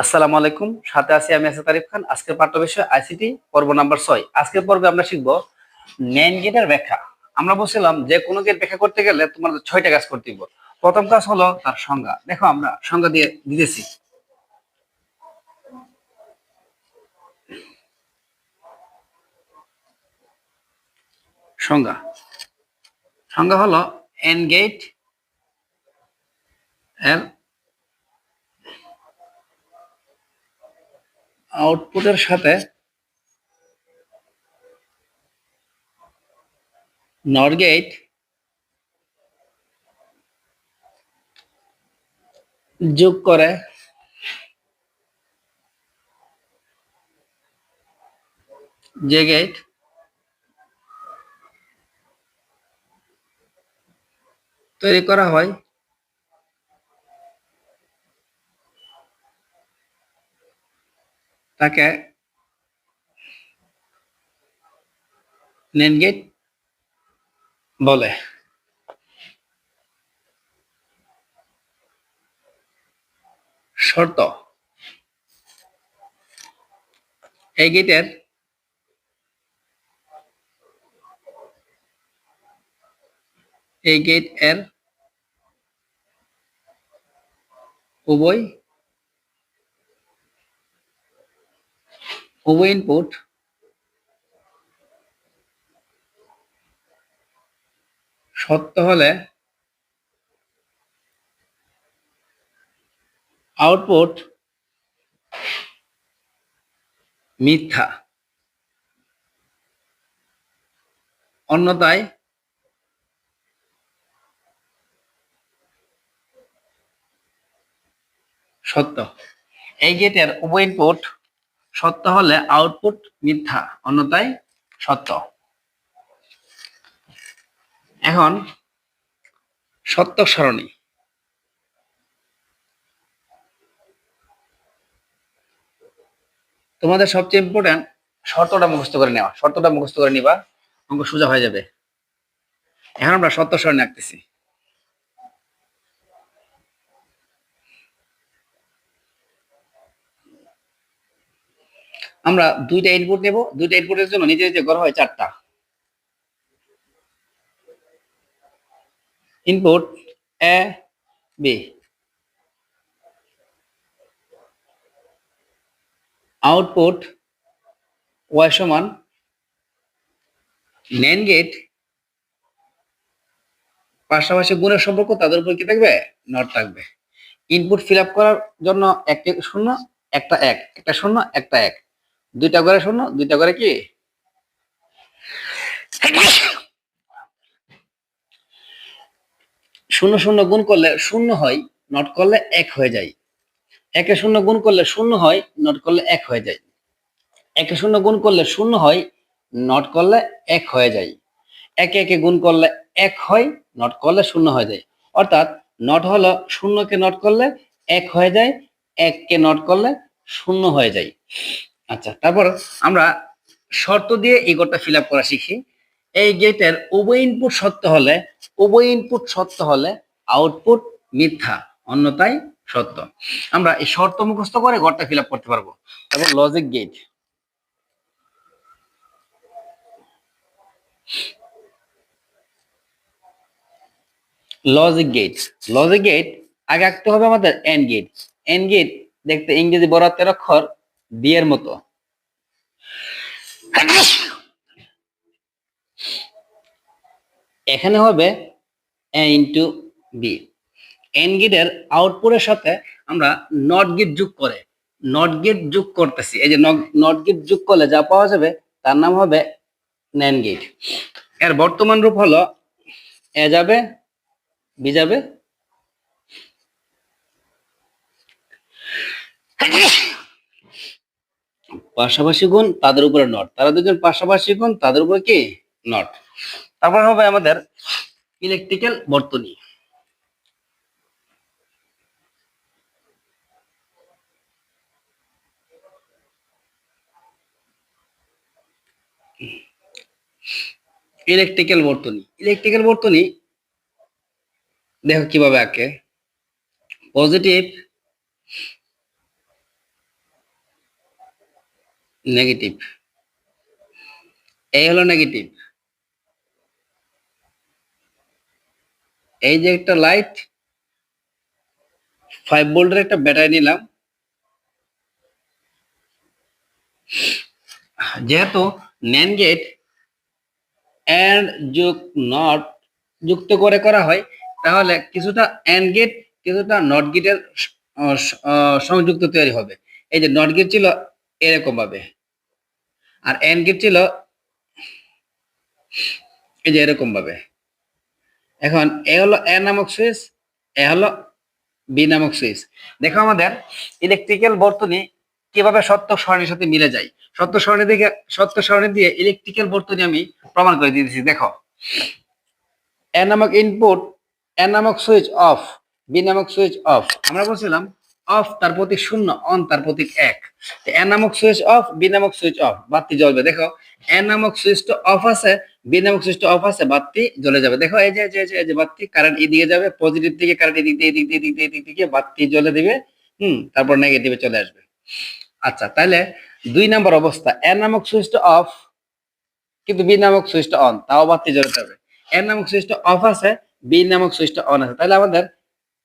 আসসালামু আলাইকুম, সাথে আছি আমি আসাদ তারিফ খান। আজকের পাঠ্য বিষয় আইসিটি পর্ব নাম্বার 6। আজকের পর্বে আমরা শিখব ন্যান্ড গেটের ব্যাখ্যা। আমরা বলছিলাম যে কোনো গেট ব্যাখ্যা করতে গেলে তোমার 6টা কাজ করতে হবে। প্রথম কাজ হলো তার সংজ্ঞা। দেখো আমরা সংজ্ঞা দিয়ে দিতেছি। সংজ্ঞা সংজ্ঞা হলো এন্ড গেট এর আউটপুটের সাথে নর গেট যোগ করে যে গেট তৈরি করা হয় তাকে NAND গেট বলে। শর্ত: এই গেট এর উভয় ইনপুট সত্য হলে আউটপুট মিথ্যা, অন্যথায় সত্য। এই গেটের উভয় ইনপুট সত্য হলে আউটপুট মিথ্যা, অন্যথায় সত্য। এখন সত্য সারণী। তোমাদের সবচেয়ে ইম্পর্টেন্ট শর্তটা মুখস্থ করে নেওয়া। শর্তটা মুখস্থ করে নিবা, অঙ্ক সোজা হয়ে যাবে। এখন আমরা সত্য সারণী আঁকতেছি। আমরা দুইটা ইনপুট নেব, দুইটা ইনপুটের জন্য নিজে নিজে গড় হয় 4টা। Input A B, output Y সমান NAND গেট পাশাপাশি গুণের সম্পর্ক, তাদের উপর কি থাকবে? নট থাকবে। ইনপুট ফিল আপ করার জন্য একটা শূন্য একটা এক, একটা শূন্য একটা এক, দুইটা করে শূন্য দুইটা করে কি শূন্য শূন্য গুণ করলে শূন্য হয়, নট করলে এক হয়ে যায়। একে শূন্য গুণ করলে শূন্য হয়, নট করলে এক হয়ে যায়। একে শূন্য গুণ করলে শূন্য হয়, নট করলে এক হয়ে যায়। একে একে গুণ করলে এক হয়, নট করলে শূন্য হয়ে যায়। অর্থাৎ নট হলো শূন্যকে নট করলে এক হয়ে যায়, এককে নট করলে শূন্য হয়ে যায়। আচ্ছা, তারপর আমরা শর্ত দিয়ে এই গড়টা ফিল আপ করা শিখি। এই গেটের উভয় ইনপুট সত্য হলে আউটপুট মিথ্যা, অন্যথায় সত্য। আমরা এই শর্ত মুখস্থ করে গড়টা ফিল আপ করতে পারবো। তারপর লজিক গেট। লজিক গেট আগে আঁকতে হবে আমাদের এন্ড গেট। এন্ড গেট দেখতে ইংরেজি বড় হাতের অক্ষর ডি এর মতো। এখানে হবে এ ইন্টু বি। এন্ড গেটের আউটপুটের সাথে আমরা নট গেট যোগ করতেছি। এই যে নট গেট যোগ করলে যা পাওয়া যাবে তার নাম হবে NAND গেট। এর বর্তমান রূপ হলো এ যাবে বি যাবে, পাশাপাশি গুণ তাদের উপরে নট, তারা দুজন পাশাপাশি গুণ তাদের উপরে কি নট। তারপর হবে আমাদের ইলেকট্রিক্যাল বর্তনী। ইলেকট্রিক্যাল বর্তনী দেখো কিভাবে আঁকে। পজিটিভ নেগেটিভ, এই হলো নেগেটিভ। এই যে একটা লাইট 5 ভোল্টের একটা ব্যাটারি নিলাম, যেহেতু NAND গেট অ্যান্ড যোগ নট যুক্ত করে করা হয়, তাহলে কিছুটা অ্যান্ড গেট কিছুটা নট গেটের সংযুক্ত তৈরি হবে। এই যে নট গেট ছিল এরকম ভাবে, আর অ্যান্ড গেট ছিল এই যে এরকম ভাবে। এখন এ হলো এ নামক সুইচ, এ হলো বি নামক সুইচ। দেখো আমাদের ইলেকট্রিক্যাল বর্তনী কিভাবে সত্য সারণীর সাথে মিলে যায়। সত্য সারণী দিয়ে ইলেকট্রিক্যাল বর্তনী আমি প্রমাণ করে দিয়েছি। দেখো, এ নামক ইনপুট, এ নামক সুইচ অফ, বি নামক সুইচ অফ। আমরা বলছিলাম অফ তার প্রতীক শূন্য, অন তার প্রতীক এক। এ নামক সুইচ অফ, বি নামক সুইচ অফ, বাতি জ্বলবে। দেখো, এ নামক সুইচটা অফ আছে, বি নামক সুইচটা অফ আছে, বাতি জ্বলে যাবে। দেখো এই যে এই যে বাতি, কারেন্ট এদিকে যাবে, পজিটিভ দিকে কারেন্ট এদিক দিয়ে এদিক দিয়ে এদিক দিয়ে এদিক দিকে বাতি জ্বলে দিবে, তারপর নেগেটিভে চলে আসবে। আচ্ছা, তাহলে 2 নম্বর অবস্থা, এ নামক সুইচটা অফ কিন্তু বি নামক সুইচটা অন, তাও বাতি জ্বলে যাবে। এ নামক সুইচটা অফ আছে, বি নামক সুইচটা অন আছে, তাহলে আমাদের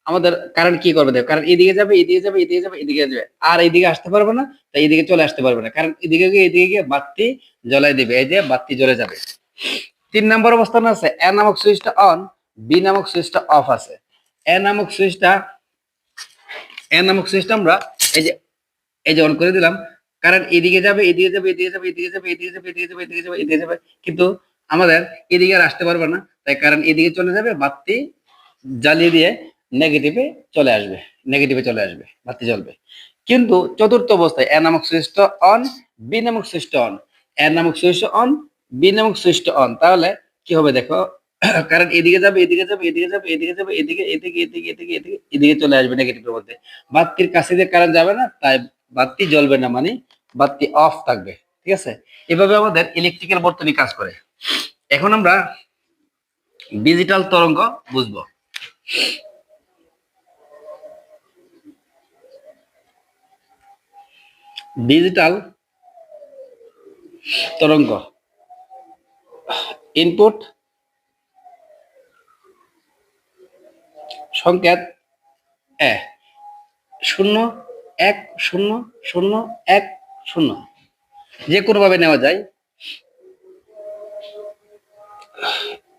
আমাদের কারেন্ট কি করবে? দেখো, কারেন্ট এদিকে যাবে, এদিকে যাবে, এদিকে যাবে, এদিকে যাবে, আর এইদিকে আসতে পারবে না, তাই এদিকে চলে আসতে পারবে না। কারণ এদিকে গিয়ে বাতি জ্বলাই দিবে, এই যে বাতি জ্বলে যাবে। 3 নম্বর অবস্থান আছে, এ নামক সুইচটা অন, বি নামক সুইচটা অফ আছে। এ নামক সুইচটা আমরা এই যে অন করে দিলাম, কারেন্ট এদিকে যাবে, এদিকে যাবে, এদিকে যাবে, এদিকে যাবে, এদিকে যাবে, এদিকে যাবে, এদিকে যাবে, এদিকে যাবে, কিন্তু আমাদের এদিকে আর আসতে পারবে না, তাই কারেন্ট এদিকে চলে যাবে, বাতি জ্বালিয়ে দিয়ে নেগেটিভে চলে আসবে, বাতি জ্বলবে। কিন্তু চতুর্থ অবস্থায় এ নামক সুইচটা অন, বি নামক সুইচটা অন, এ নামক সুইচটা অন, বি নামক সুইচটা অন, তাহলে কি হবে? দেখো, কারেন্ট এদিকে যাবে, এদিকে যাবে, এদিকে যাবে, এদিকে যাবে, এদিকে এদিকে এদিকে এদিকে এদিকে এদিকে চলে আসবে নেগেটিভের মধ্যে। বাতির কাছে দিয়ে কারেন্ট যাবে না, তাই বাতি জ্বলবে না, মানে বাতি অফ থাকবে। ঠিক আছে, এভাবে আমাদের ইলেকট্রিক্যাল বর্তনী কাজ করে। এখন আমরা ডিজিটাল তরঙ্গ বুঝবো। ডিজিটাল তরঙ্গ, ইনপুট সংকেত এ, 0 1 0 0 1 0, যে কোনো ভাবে নেওয়া যায়।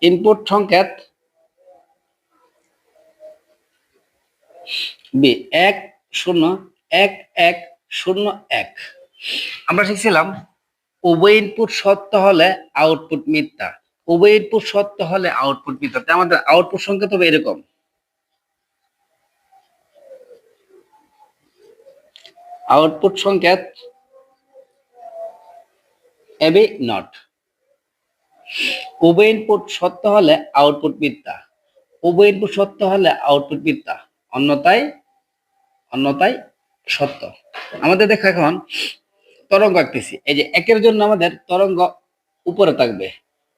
ইনপুট সংকেত বি, 1 0 1 1 0 1। আমরা শিখছিলাম উভয় ইনপুট সত্য হলে আউটপুট মিথ্যা, উভয় ইনপুট সত্য হলে আউটপুট মিথ্যা। তাই আমাদের আউটপুট সংকেত হবে এরকম, আউটপুট সংকেত এবি নট। উভয় ইনপুট সত্য হলে আউটপুট মিথ্যা, উভয় ইনপুট সত্য হলে আউটপুট মিথ্যা, অন্যথায় সত্য। আমাদের দেখো এখন তরঙ্গ আঁকতেছি। এই যে একের জন্য আমাদের তরঙ্গ উপরে থাকবে,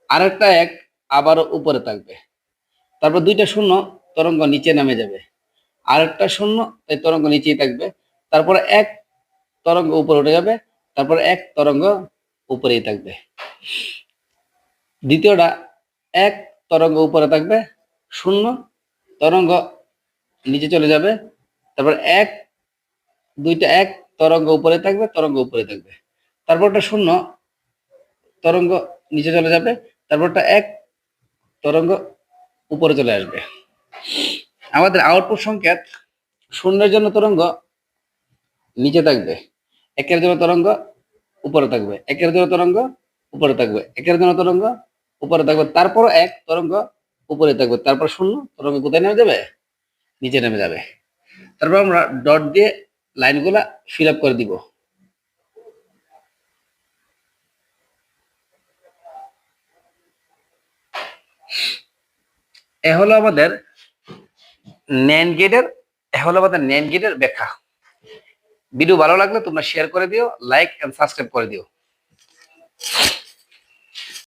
আরেকটা এক আবারও উপরে থাকবে, তারপর 2টা শূন্য, তরঙ্গ নিচে নামে যাবে, আরেকটা শূন্য, তাই তরঙ্গ নিচেই থাকবে, তারপরে এক, তরঙ্গ উপরে উঠে যাবে, তারপরে এক, তরঙ্গ উপরেই থাকবে। দ্বিতীয়টা এক, তরঙ্গ উপরে থাকবে, শূন্য, তরঙ্গ নিচে চলে যাবে, তারপর এক, 2টা এক, তরঙ্গ উপরে থাকবে, তরঙ্গ উপরে থাকবে, তারপরটা শূন্য, তরঙ্গ নিচে চলে যাবে, তারপরটা এক, তরঙ্গ উপরে চলে আসবে। আমাদের আউটপুট সংকেত শূন্যের জন্য তরঙ্গ নিচে থাকবে, একের জন্য তরঙ্গ উপরে থাকবে, একের জন্য তরঙ্গ উপরে থাকবে, একের জন্য তরঙ্গ উপরে থাকবে, তারপর এক, তরঙ্গ উপরে থাকবে, তারপর শূন্য, তরঙ্গ কোথায় নেমে যাবে? নিচে নেমে যাবে। তারপর আমরা ডট দিয়ে লাইনগুলা ফিল আপ করে দিব। এ হলো আমাদের NAND গেটের ব্যাখ্যা। ভিডিও ভালো লাগলে তোমরা শেয়ার করে দিও, লাইক এন্ড সাবস্ক্রাইব করে দিও।